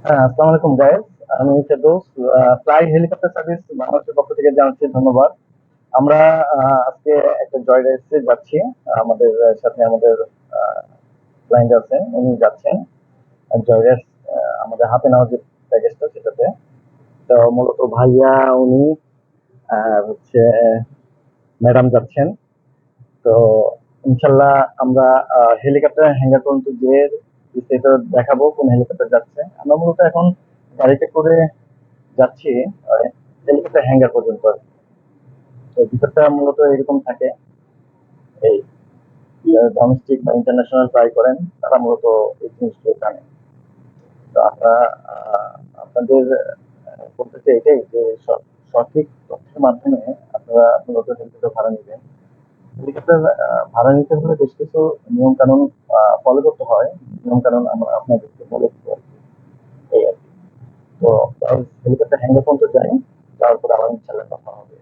হ্যাঁ, আসসালামু আলাইকুম গাইস। আমি ফেরদৌস। ফ্লাই হেলিকপ্টার সার্ভিস বাংলাদেশের পক্ষ থেকে জানাচ্ছি ধন্যবাদ। আমরা আজকে একটা জয় রাইডে যাচ্ছি। আমাদের সাথে আমাদের ক্লায়েন্ট আছেন, উনি যাচ্ছেন জয় রাইড। আমাদের হাতে নেওয়া যে প্যাকেজটা সেটাতে। তো মূলত ভাইয়া উনি আর হচ্ছে ম্যাডাম যাচ্ছেন। তো ইনশাল্লাহ আমরা হেলিকপ্টার হ্যাঙ্গার পর্যন্ত গিয়ে বিস্তারিত দেখাবো কোন হেলিকপ্টার যাচ্ছে। আমরা মূলত এখন গাড়িতে করে যাচ্ছি হেলিকপ্টার হ্যাঙ্গার পর্যন্ত আর কি। তো ভিতরটা মূলত এরকম থাকে। এই ডোমেস্টিক বা ইন্টারন্যাশনাল ট্রাই করেন তারা মূলত এই জিনিসগুলো জানে। তো আমরা আপনাদের বলতে চাই এটাই যে সঠিক তথ্যের মাধ্যমে আপনারা মূলত হেলিকপ্টার ভাড়া নেবেন। হেলিকপ্টার ভাড়া নিতে হলে বেশ কিছু নিয়ম কানুন ফলো করতে হয়। নিয়ম কানুন আমরা আপনাদেরকে বলে দিতে পারি এই আর কি। তো হেলিকপ্টার হ্যাঙ্গার পর্যন্ত যাই, তারপরে আবার ইনশাল্লাহ কথা হবে।